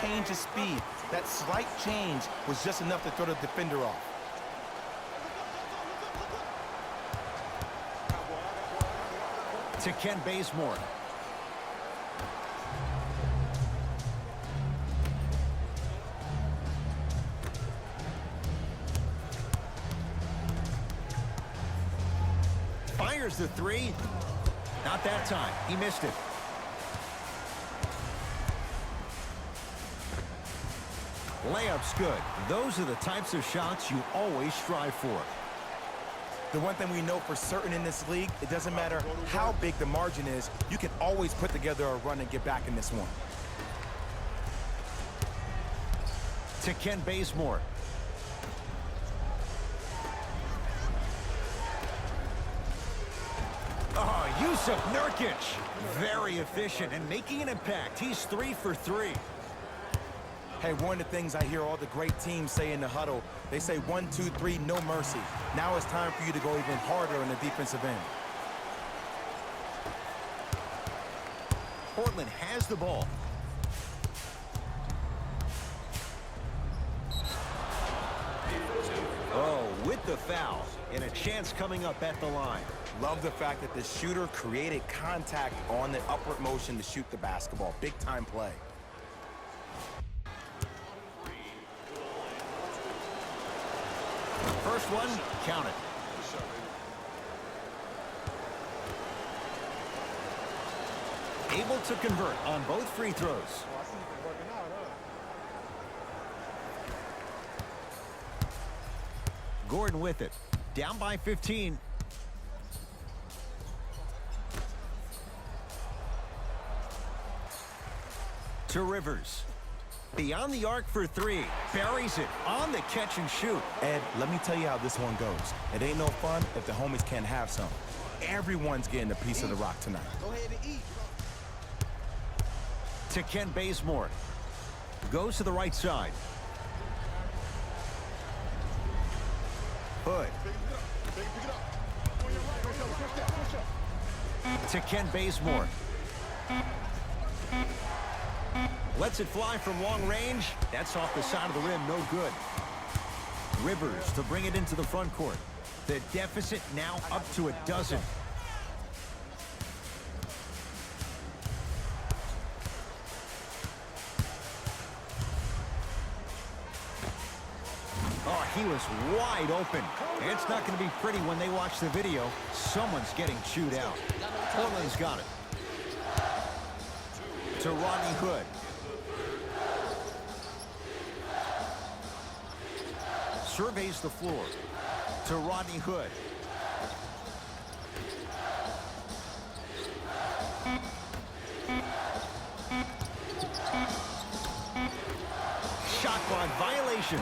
change his speed. That slight change was just enough to throw the defender off. To Ken Bazemore. Fires the three. Not that time. He missed it. Layup's good. Those are the types of shots you always strive for. The one thing we know for certain in this league, it doesn't matter how big the margin is, you can always put together a run and get back in this one. To Ken Bazemore. Oh, Jusuf Nurkic. Very efficient and making an impact. He's 3 for 3. Hey, one of the things I hear all the great teams say in the huddle, they say 1, 2, 3, no mercy. Now it's time for you to go even harder in the defensive end. Portland has the ball. Oh, with the foul. And a chance coming up at the line. Love the fact that the shooter created contact on the upward motion to shoot the basketball. Big time play. First one, count it. Able to convert on both free throws. Gordon with it. Down by 15. To Rivers. Beyond the arc for 3. Buries it on the catch and shoot. Ed, let me tell you how this one goes. It ain't no fun if the homies can't have some. Everyone's getting a piece of the rock tonight. Go ahead and eat. To Ken Bazemore. Goes to the right side. Hood. To Ken Bazemore. Lets it fly from long range. That's off the side of the rim, no good. Rivers to bring it into the front court. The deficit now up to 12. Oh, he was wide open. It's not going to be pretty when they watch the video. Someone's getting chewed out. Portland's got it. To Rodney Hood. Surveys the floor. To Rodney Hood. Shot clock violation.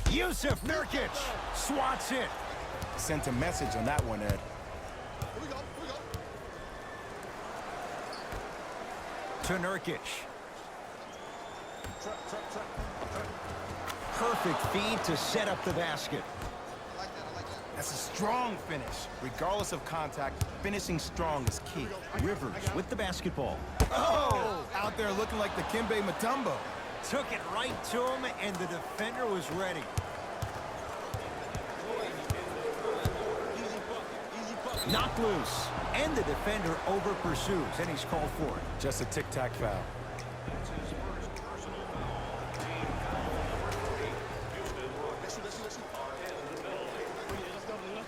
Jusuf Nurkic swats it. Sent a message on that one, Ed. Here we go. To Nurkic. Perfect feed to set up the basket. I like that. That's a strong finish. Regardless of contact, finishing strong is key. Rivers with the basketball. Oh! Out there looking like the Kimbe Mutombo. Took it right to him, and the defender was ready. Knocked loose, and the defender over pursues, and he's called for it. Just a tic-tac foul.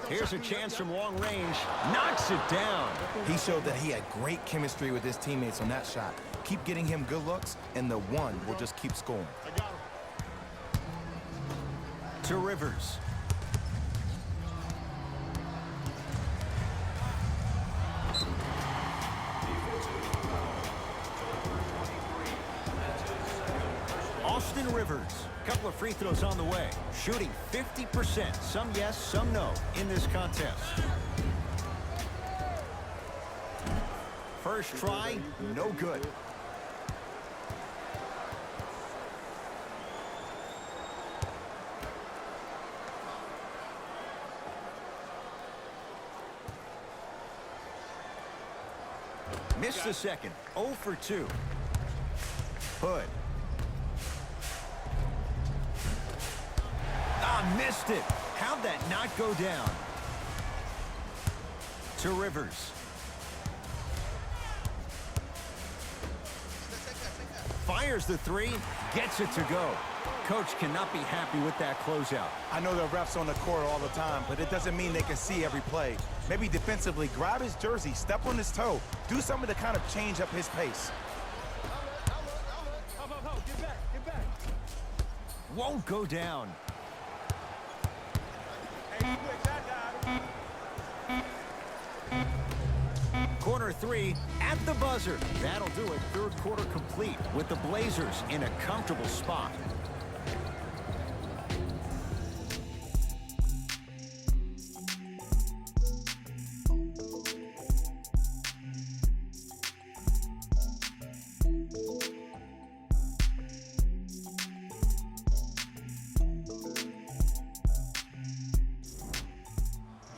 Here's a chance from long range. Knocks it down. He showed that he had great chemistry with his teammates on that shot. Keep getting him good looks, and the one will just keep scoring. To Rivers. Austin Rivers. Couple of free throws on the way. Shooting 50%. Some yes, some no in this contest. first try, no good. Missed the second. 0 for 2. Hood. Missed it. How'd that not go down? To Rivers. Fires the three. Gets it to go. Coach cannot be happy with that closeout. I know the refs on the court all the time, but it doesn't mean they can see every play. Maybe defensively, grab his jersey, step on his toe, do something to kind of change up his pace. Won't go down. Corner three at the buzzer. That'll do it. Third quarter complete with the Blazers in a comfortable spot.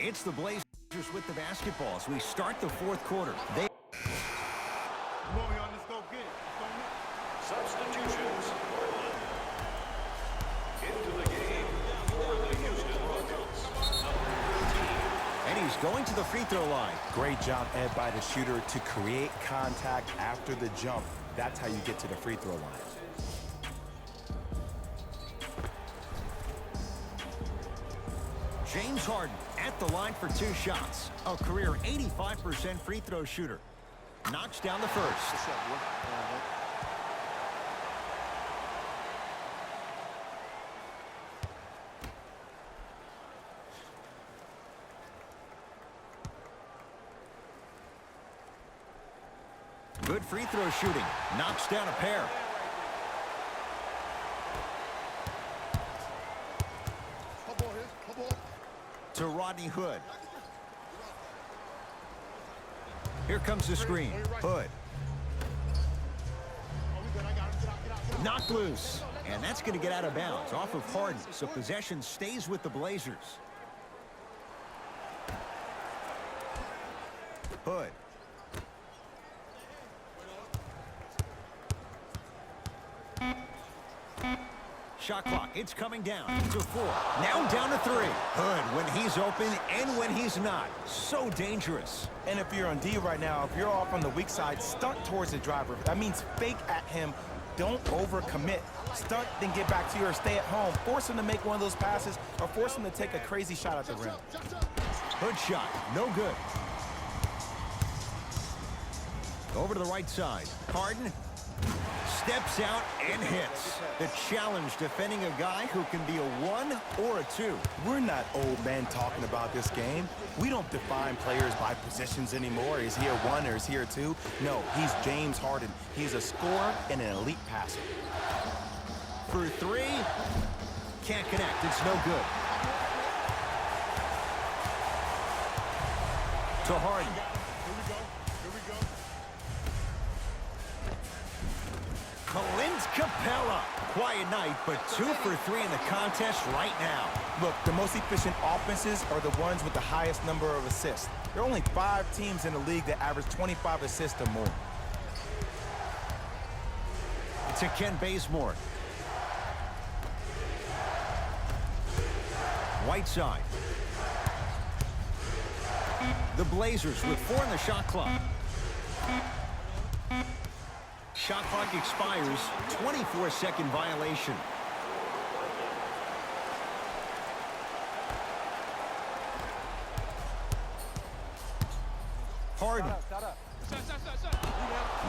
It's the Blazers with the basketball as we start the fourth quarter. Substitutions. Into the game for the Houston Rockets. And he's going to the free throw line. Great job, Ed, by the shooter to create contact after the jump. That's how you get to the free throw line. James Harden at the line for 2 shots. A career 85% free throw shooter. Knocks down the first. Good free throw shooting. Knocks down a pair. To Rodney Hood. Here comes the screen. Hood. Knocked loose. And that's going to get out of bounds off of Harden. So possession stays with the Blazers. Hood. Shot clock, it's coming down to 4. Now down to 3. Hood when he's open and when he's not. So dangerous. And if you're on D right now, if you're off on the weak side, stunt towards the driver. That means fake at him. Don't overcommit. Stunt, then get back to you or stay at home. Force him to make one of those passes or force him to take a crazy shot at the rim. Hood shot, no good. Over to the right side. Harden steps out and hits. The challenge defending a guy who can be a 1 or a 2. We're not old men talking about this game. We don't define players by positions anymore. Is he a 1 or is he a 2? No, he's James Harden. He's a scorer and an elite passer. For 3, can't connect. It's no good. To Harden. Clint Capella. Quiet night, but 2 for 3 in the contest right now. Look, the most efficient offenses are the ones with the highest number of assists. There are only 5 teams in the league that average 25 assists or more. To Ken Bazemore. Whiteside. The Blazers with 4 in the shot clock. Shot clock expires. 24-second violation. Harden.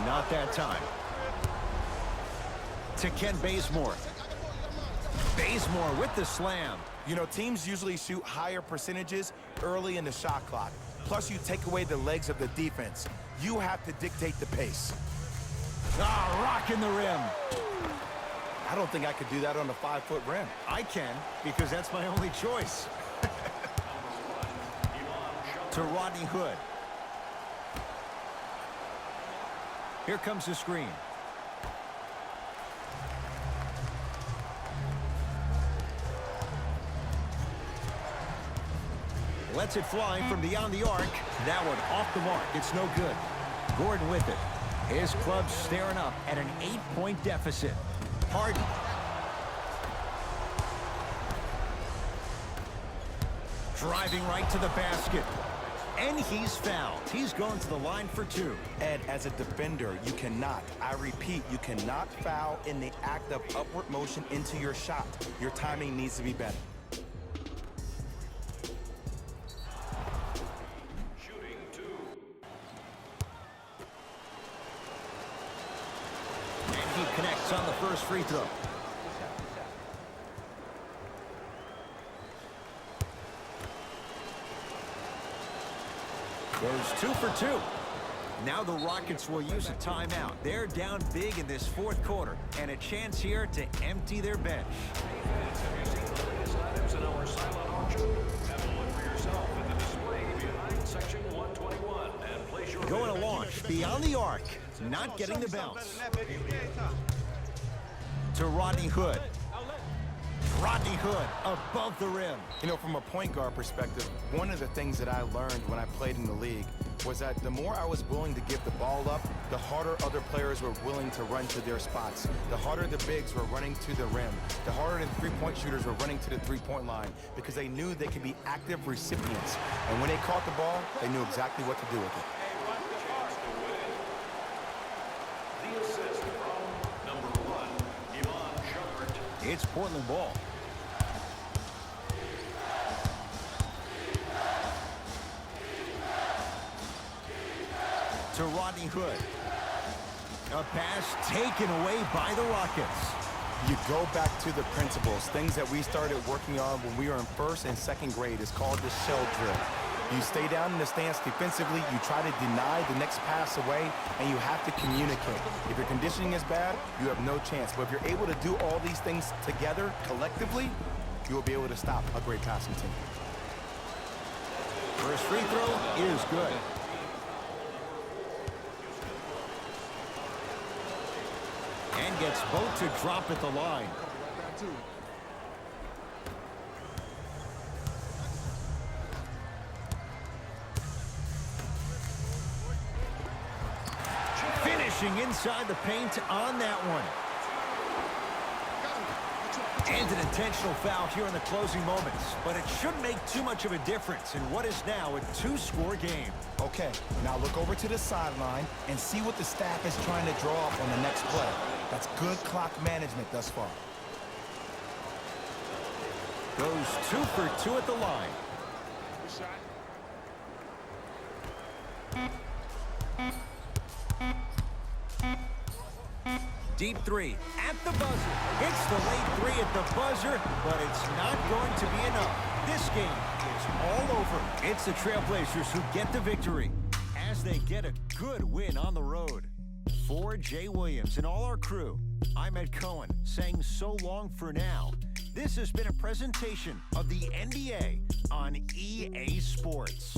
Not that time. To Ken Bazemore. Bazemore with the slam. You know, teams usually shoot higher percentages early in the shot clock. Plus, you take away the legs of the defense. You have to dictate the pace. Rocking the rim. I don't think I could do that on a 5-foot rim. I can, because that's my only choice. To Rodney Hood. Here comes the screen. Lets it fly from beyond the arc. That one off the mark. It's no good. Gordon with it. His club's staring up at an 8-point deficit. Harden. Driving right to the basket. And he's fouled. He's going to the line for 2. Ed, as a defender, you cannot, I repeat, you cannot foul in the act of upward motion into your shot. Your timing needs to be better. Shooting 2. And he connects on the first free throw. Goes 2 for 2. Now the Rockets will use a timeout. They're down big in this fourth quarter, and a chance here to empty their bench. Fans, have you seen the latest items in our silent auction? Have a look for yourself in the display behind section 121 and place your Going bid. to launch beyond the arc, not getting the bounce. To Rodney Hood. Rodney Hood above the rim. You know, from a point guard perspective, one of the things that I learned when I played in the league was that the more I was willing to give the ball up, the harder other players were willing to run to their spots. The harder the bigs were running to the rim. The harder the three-point shooters were running to the three-point line because they knew they could be active recipients. And when they caught the ball, they knew exactly what to do with it. The assist from number 1, Iman Shumpert. It's Portland ball. To Rodney Hood. A pass taken away by the Rockets. You go back to the principles, things that we started working on when we were in first and second grade. It's called the shell drill. You stay down in the stance defensively, you try to deny the next pass away, and you have to communicate. If your conditioning is bad, you have no chance. But if you're able to do all these things together, collectively, you will be able to stop a great passing team. First free throw is good. And gets both to drop at the line. Finishing inside the paint on that one. And an intentional foul here in the closing moments. But it shouldn't make too much of a difference in what is now a 2-score game. Okay, now look over to the sideline and see what the staff is trying to draw up on the next play. That's good clock management thus far. Goes 2 for 2 at the line. Deep 3 at the buzzer. Hits the late 3 at the buzzer, but it's not going to be enough. This game is all over. It's the Trailblazers who get the victory as they get a good win on the road. For Jay Williams and all our crew, I'm Ed Cohen saying so long for now. This has been a presentation of the NBA on EA Sports.